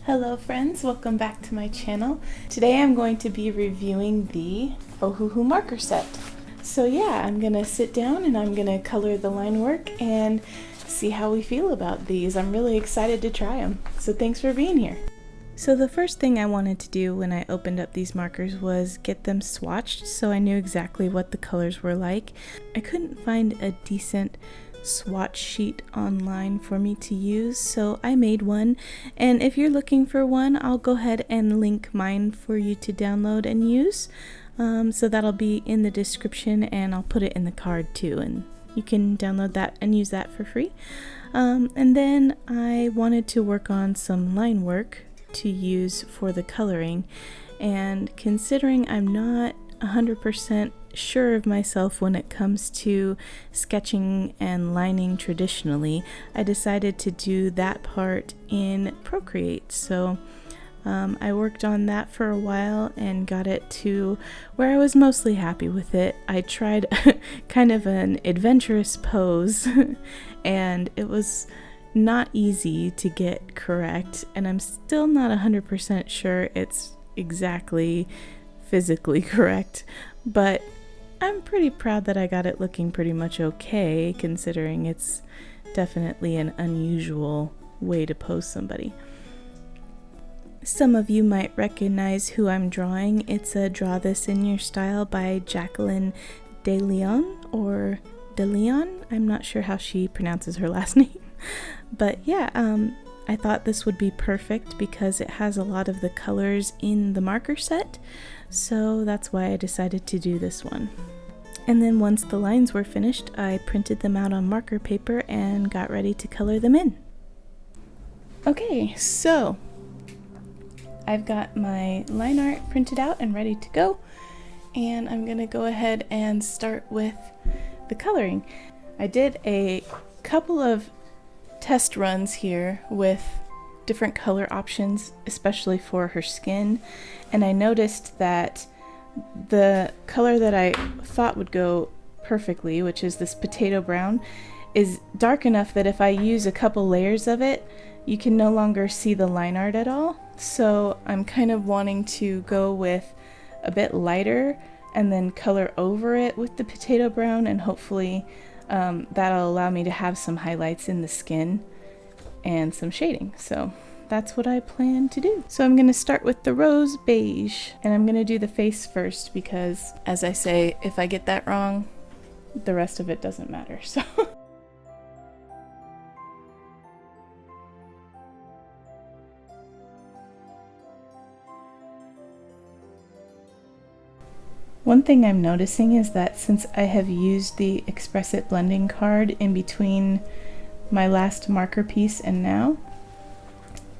Hello friends, welcome back to my channel. Today I'm going to be reviewing the OHUHU marker set. So yeah, I'm gonna sit down and I'm gonna color the line work and see how we feel about these. I'm really excited to try them. So thanks for being here. So the first thing I wanted to do when I opened up these markers was get them swatched so I knew exactly what the colors were like. I couldn't find a decent swatch sheet online for me to use, so I made one, and if you're looking for one, I'll go ahead and link mine for you to download and use. So that'll be in the description, and I'll put it in the card too, and you can download that and use that for free. And then I wanted to work on some line work to use for the coloring, and considering I'm not 100% sure of myself when it comes to sketching and lining traditionally, I decided to do that part in Procreate. So I worked on that for a while and got it to where I was mostly happy with it. I tried kind of an adventurous pose and it was not easy to get correct, and I'm still not 100% sure it's exactly physically correct, but I'm pretty proud that I got it looking pretty much okay, considering it's definitely an unusual way to pose somebody. Some of you might recognize who I'm drawing. It's a Draw This in Your Style by Jacqueline DeLeon, or DeLeon. I'm not sure how she pronounces her last name. But yeah, I thought this would be perfect because it has a lot of the colors in the marker set, so that's why I decided to do this one. And then once the lines were finished, I printed them out on marker paper and got ready to color them in. Okay, so I've got my line art printed out and ready to go, and I'm gonna go ahead and start with the coloring. I did a couple of test runs here with different color options, especially for her skin, and I noticed that the color that I thought would go perfectly, which is this potato brown, is dark enough that if I use a couple layers of it, you can no longer see the line art at all. So I'm kind of wanting to go with a bit lighter and then color over it with the potato brown, and hopefully that'll allow me to have some highlights in the skin and some shading. So that's what I plan to do. So I'm going to start with the rose beige, and I'm going to do the face first because, as I say, if I get that wrong, the rest of it doesn't matter. So one thing I'm noticing is that since I have used the Express It blending card in between my last marker piece and now,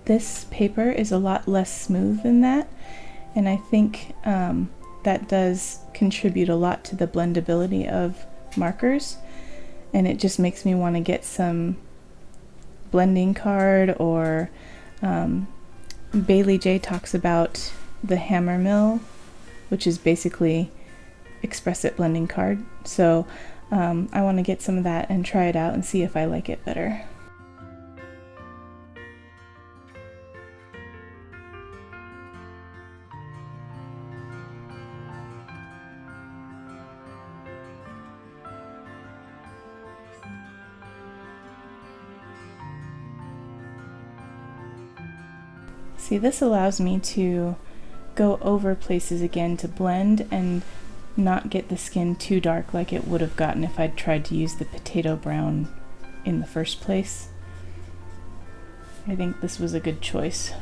this paper is a lot less smooth than that, and I think that does contribute a lot to the blendability of markers, and it just makes me want to get some blending card, or Bailey J talks about the hammer mill, which is basically Express It blending card. So I want to get some of that and try it out and see if I like it better. See, this allows me to go over places again to blend and not get the skin too dark like it would have gotten if I'd tried to use the potato brown in the first place. I think this was a good choice.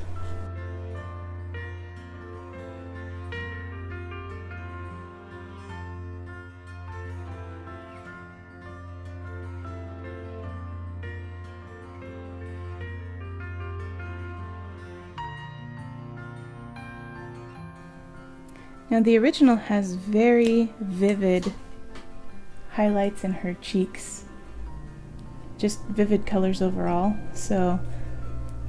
Now the original has very vivid highlights in her cheeks, just vivid colors overall, so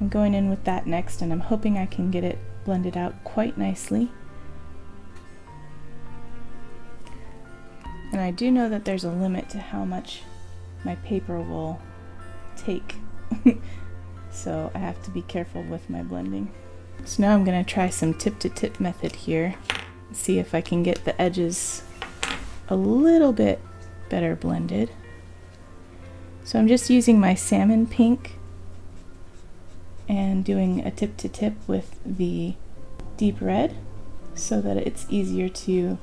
I'm going in with that next, and I'm hoping I can get it blended out quite nicely. And I do know that there's a limit to how much my paper will take so I have to be careful with my blending. So now I'm going to try some tip-to-tip method here, see if I can get the edges a little bit better blended. So I'm just using my Salmon Pink and doing a tip-to-tip with the deep red so that it's easier to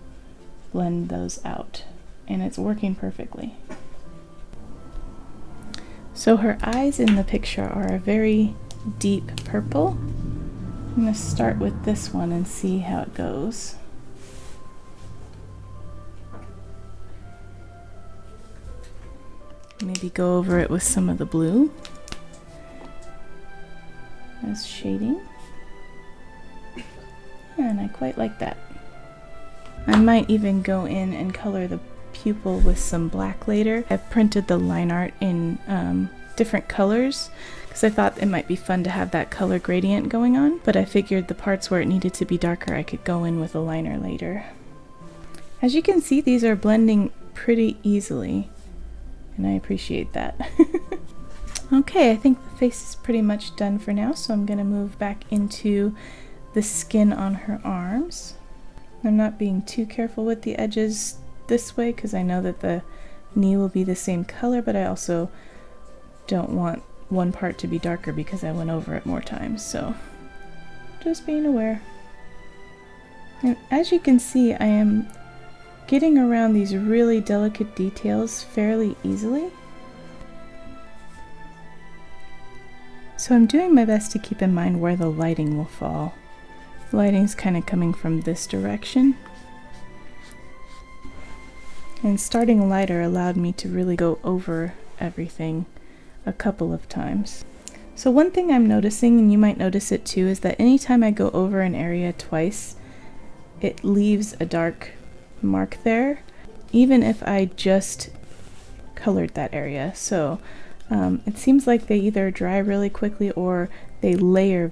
blend those out, and it's working perfectly. So her eyes in the picture are a very deep purple. I'm going to start with this one and see how it goes. Maybe go over it with some of the blue as shading. And I quite like that. I might even go in and color the pupil with some black later. I've printed the line art in different colors because I thought it might be fun to have that color gradient going on, but I figured the parts where it needed to be darker I could go in with a liner later. As you can see, these are blending pretty easily, and I appreciate that. Okay, I think the face is pretty much done for now, so I'm going to move back into the skin on her arms. I'm not being too careful with the edges this way because I know that the knee will be the same color, but I also don't want one part to be darker because I went over it more times, so just being aware. And as you can see, I am getting around these really delicate details fairly easily. So I'm doing my best to keep in mind where the lighting will fall. The lighting's kind of coming from this direction. And starting lighter allowed me to really go over everything a couple of times. So one thing I'm noticing, and you might notice it too, is that anytime I go over an area twice, it leaves a dark mark there, even if I just colored that area. So it seems like they either dry really quickly or they layer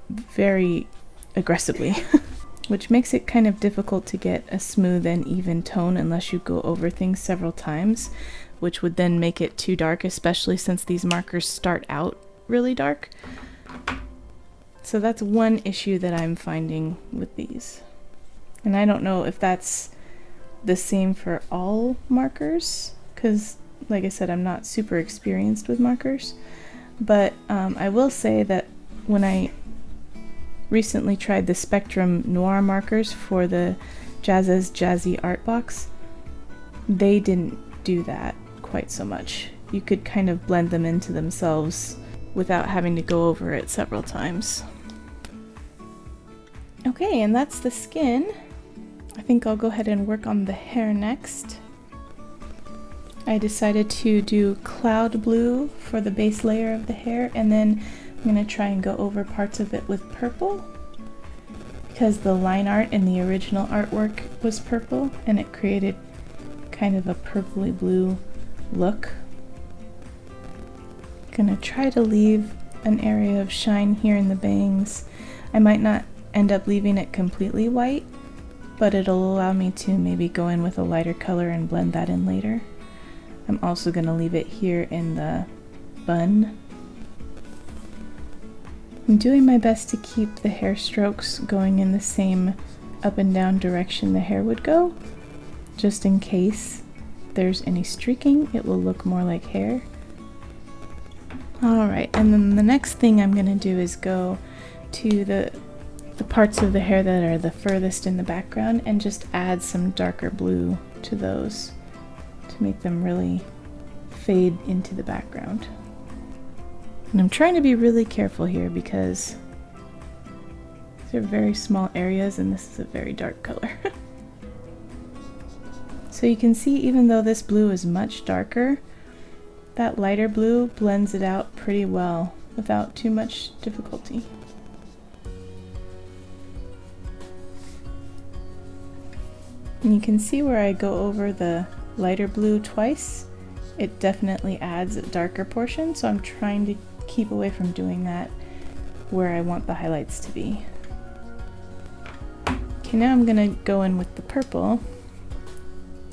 very aggressively, which makes it kind of difficult to get a smooth and even tone unless you go over things several times, which would then make it too dark, especially since these markers start out really dark. So that's one issue that I'm finding with these. And I don't know if that's the same for all markers, because like I said, I'm not super experienced with markers, but I will say that when I recently tried the Spectrum Noir markers for the Jazz's Jazzy art box, they didn't do that quite so much. You could kind of blend them into themselves without having to go over it several times. Okay, and that's the skin. I think I'll go ahead and work on the hair next. I decided to do cloud blue for the base layer of the hair, and then I'm going to try and go over parts of it with purple because the line art in the original artwork was purple and it created kind of a purpley blue look. I'm going to try to leave an area of shine here in the bangs. I might not end up leaving it completely white, but it'll allow me to maybe go in with a lighter color and blend that in later. I'm also going to leave it here in the bun. I'm doing my best to keep the hair strokes going in the same up and down direction the hair would go, just in case there's any streaking, it will look more like hair. Alright, and then the next thing I'm going to do is go to the parts of the hair that are the furthest in the background and just add some darker blue to those to make them really fade into the background. And I'm trying to be really careful here because these are very small areas and this is a very dark color. So you can see, even though this blue is much darker, that lighter blue blends it out pretty well without too much difficulty. And you can see where I go over the lighter blue twice, it definitely adds a darker portion, so I'm trying to keep away from doing that where I want the highlights to be. Okay, now I'm gonna go in with the purple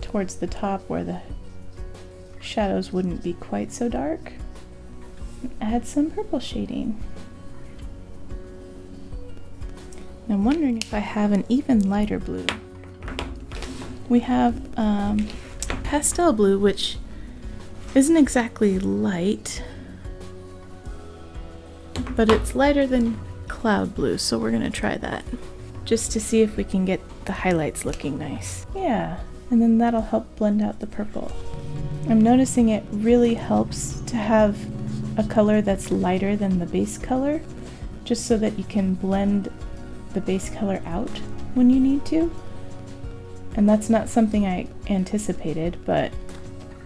towards the top where the shadows wouldn't be quite so dark. add some purple shading. I'm wondering if I have an even lighter blue. We have Pastel Blue, which isn't exactly light, but it's lighter than Cloud Blue, so we're gonna try that just to see if we can get the highlights looking nice. Yeah, and then that'll help blend out the purple. I'm noticing it really helps to have a color that's lighter than the base color, just so that you can blend the base color out when you need to. And that's not something I anticipated, but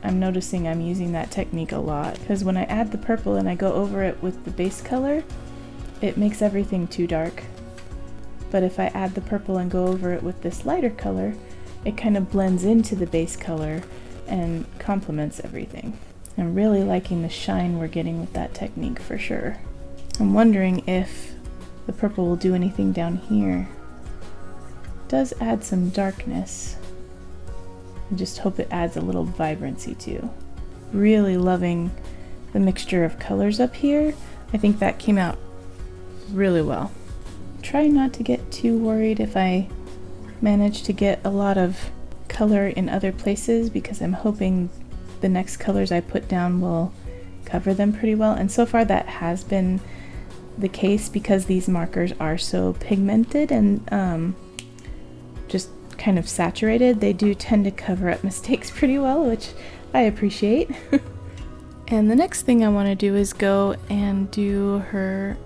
I'm noticing I'm using that technique a lot, because when I add the purple and I go over it with the base color, it makes everything too dark. But if I add the purple and go over it with this lighter color, it kind of blends into the base color and complements everything. I'm really liking the shine we're getting with that technique for sure. I'm wondering if the purple will do anything down here. It does add some darkness. I just hope it adds a little vibrancy too. Really loving the mixture of colors up here. I think that came out really well. Try not to get too worried if I manage to get a lot of color in other places, because I'm hoping the next colors I put down will cover them pretty well, and so far that has been the case because these markers are so pigmented and just kind of saturated. They do tend to cover up mistakes pretty well, which I appreciate. And the next thing I want to do is go and do her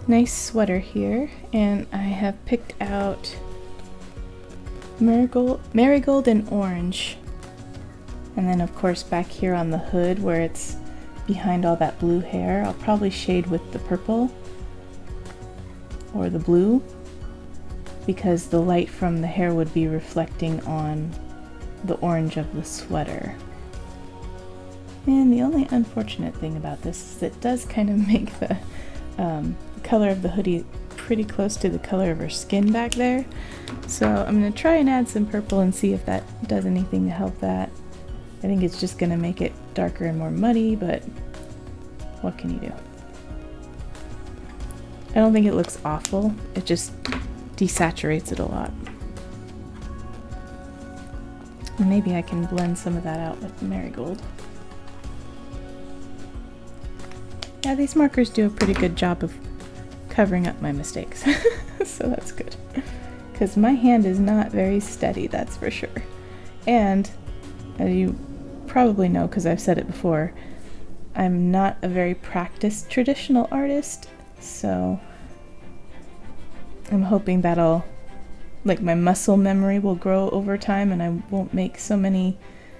nice sweater here, and I have picked out marigold and orange, and then of course back here on the hood where it's behind all that blue hair, I'll probably shade with the purple or the blue, because the light from the hair would be reflecting on the orange of the sweater. And the only unfortunate thing about this is it does kind of make the color of the hoodie pretty close to the color of her skin back there. So I'm going to try and add some purple and see if that does anything to help that. I think it's just going to make it darker and more muddy, but what can you do? I don't think it looks awful, it just desaturates it a lot. Maybe I can blend some of that out with the marigold. Yeah, these markers do a pretty good job of covering up my mistakes, so that's good. Because my hand is not very steady, that's for sure. And, as you probably know because I've said it before, I'm not a very practiced traditional artist, so I'm hoping that'll, like, my muscle memory will grow over time and I won't make so many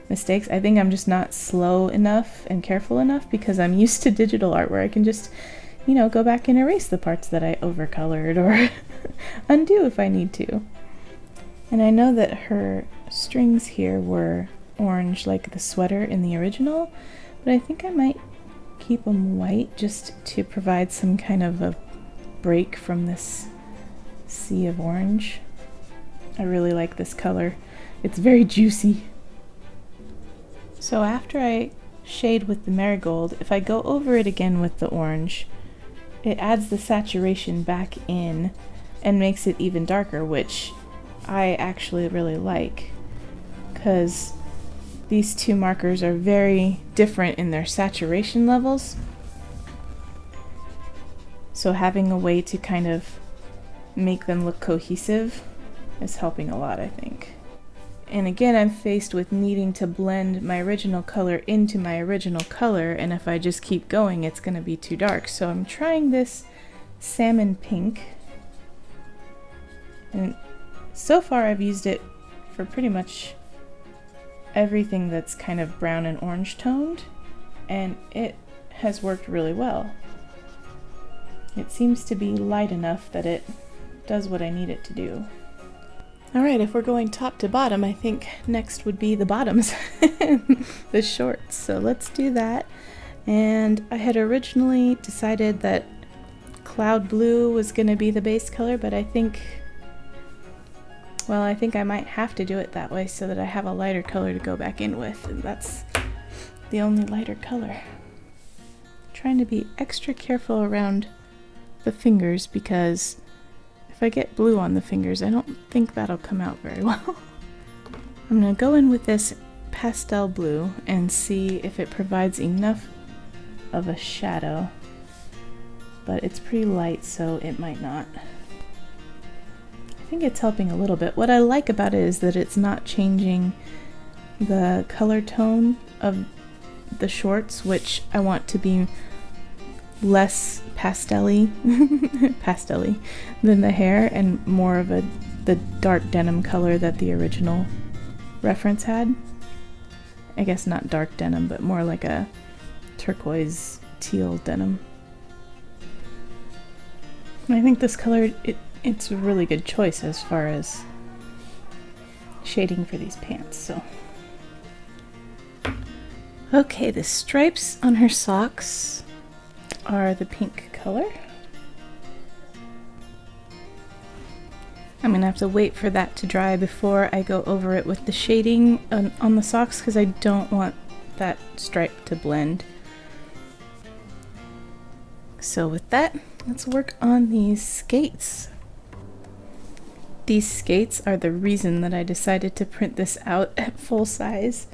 mistakes. I think I'm just not slow enough and careful enough because I'm used to digital art where I can just, you know, go back and erase the parts that I overcolored or undo if I need to. And I know that her strings here were orange like the sweater in the original, but I think I might keep them white just to provide some kind of a break from this sea of orange. I really like this color. It's very juicy. So after I shade with the marigold, if I go over it again with the orange, it adds the saturation back in and makes it even darker, which I actually really like, because these two markers are very different in their saturation levels. So having a way to kind of make them look cohesive is helping a lot, I think. And again, I'm faced with needing to blend my original color into my original color, and if I just keep going, it's going to be too dark. So I'm trying this Salmon Pink, and so far I've used it for pretty much everything that's kind of brown and orange toned, and it has worked really well. It seems to be light enough that it does what I need it to do. Alright, if we're going top to bottom, I think next would be the bottoms, the shorts. So let's do that. And I had originally decided that Cloud Blue was going to be the base color, but I think I might have to do it that way so that I have a lighter color to go back in with, and that's the only lighter color. trying to be extra careful around the fingers because if I get blue on the fingers, I don't think that'll come out very well. I'm going to go in with this Pastel Blue and see if it provides enough of a shadow, but it's pretty light, so it might not. I think it's helping a little bit. What I like about it is that it's not changing the color tone of the shorts, which I want to be less pastel-y than the hair and more of the dark denim color that the original reference had. I guess not dark denim, but more like a turquoise teal denim. And I think this color, it's a really good choice as far as shading for these pants. So, okay, the stripes on her socks are the pink color. I'm gonna have to wait for that to dry before I go over it with the shading on the socks because I don't want that stripe to blend. So with that, let's work on these skates. These skates are the reason that I decided to print this out at full size,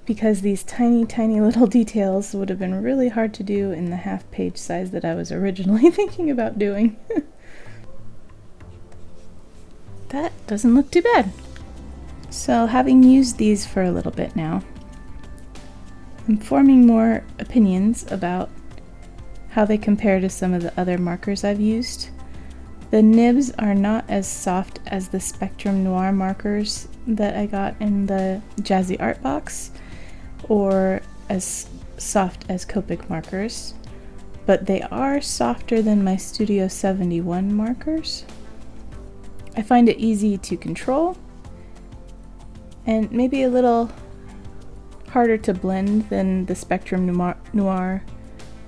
because these tiny, tiny little details would have been really hard to do in the half-page size that I was originally thinking about doing. That doesn't look too bad. So having used these for a little bit now, I'm forming more opinions about how they compare to some of the other markers I've used. The nibs are not as soft as the Spectrum Noir markers that I got in the Jazzy Art box, or as soft as Copic markers, but they are softer than my Studio 71 markers. I find it easy to control, and maybe a little harder to blend than the Spectrum Noir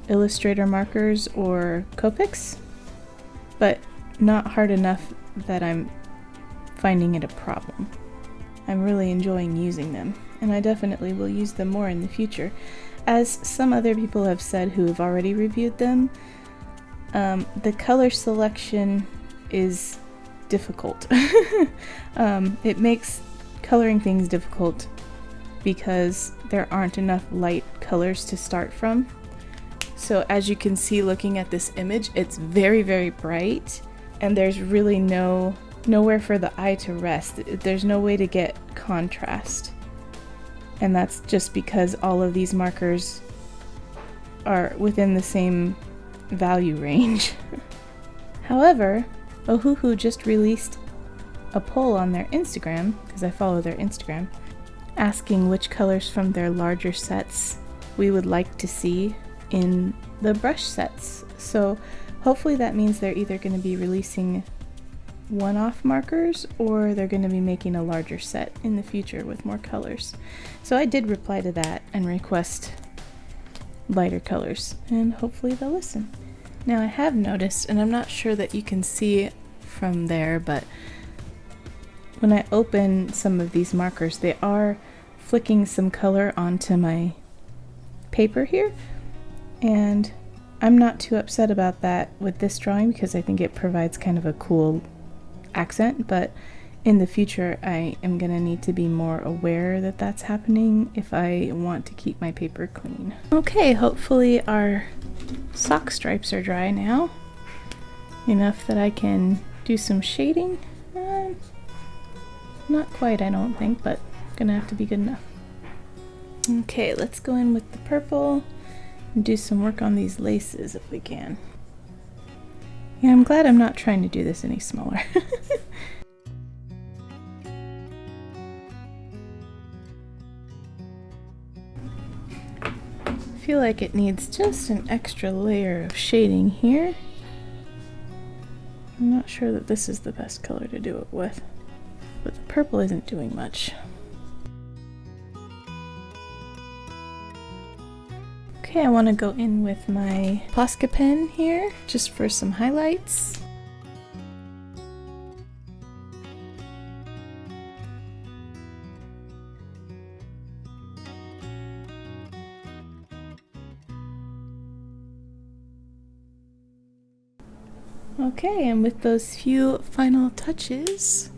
Illustrator markers or Copics, but not hard enough that I'm finding it a problem. I'm really enjoying using them, and I definitely will use them more in the future. As some other people have said who have already reviewed them, the color selection is difficult. It makes coloring things difficult because there aren't enough light colors to start from. So as you can see looking at this image, it's very, very bright, and there's really nowhere for the eye to rest. There's no way to get contrast. And that's just because all of these markers are within the same value range. However, OHUHU just released a poll on their Instagram, because I follow their Instagram, asking which colors from their larger sets we would like to see in the brush sets. So hopefully that means they're either going to be releasing one-off markers or they're going to be making a larger set in the future with more colors. So I did reply to that and request lighter colors, and hopefully they'll listen. Now I have noticed, and I'm not sure that you can see from there, but when I open some of these markers, they are flicking some color onto my paper here, and I'm not too upset about that with this drawing because I think it provides kind of a cool accent, but in the future I am going to need to be more aware that that's happening if I want to keep my paper clean. Okay, hopefully our sock stripes are dry now, enough that I can do some shading. Not quite, I don't think, but gonna have to be good enough. Okay, let's go in with the purple and do some work on these laces if we can. Yeah, I'm glad I'm not trying to do this any smaller. I feel like it needs just an extra layer of shading here. I'm not sure that this is the best color to do it with, but the purple isn't doing much. Okay, I want to go in with my Posca pen here, just for some highlights. Okay, and with those few final touches,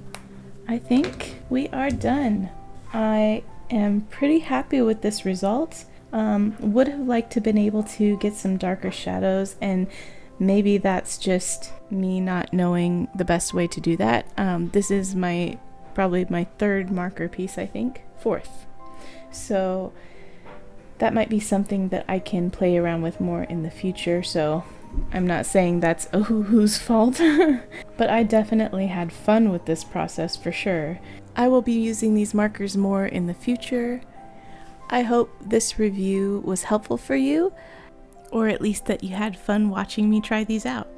I think we are done. I am pretty happy with this result. Would have liked to been able to get some darker shadows, and maybe that's just me not knowing the best way to do that. This is probably my third marker piece, I think. Fourth. So that might be something that I can play around with more in the future, so I'm not saying that's OHUHU's fault, but I definitely had fun with this process for sure. I will be using these markers more in the future. I hope this review was helpful for you, or at least that you had fun watching me try these out.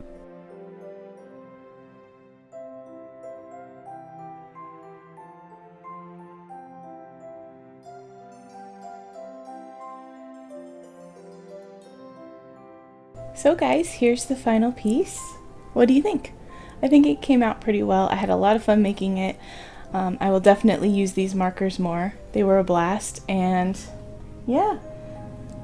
So guys, here's the final piece. What do you think? I think it came out pretty well. I had a lot of fun making it. I will definitely use these markers more. They were a blast, and yeah,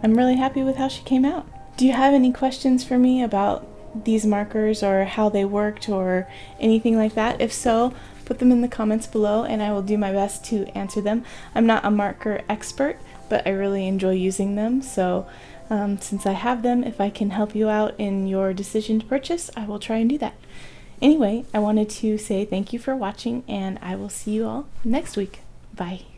I'm really happy with how she came out. Do you have any questions for me about these markers or how they worked or anything like that? If so, put them in the comments below and I will do my best to answer them. I'm not a marker expert, but I really enjoy using them, so since I have them, if I can help you out in your decision to purchase, I will try and do that. Anyway, I wanted to say thank you for watching, and I will see you all next week. Bye.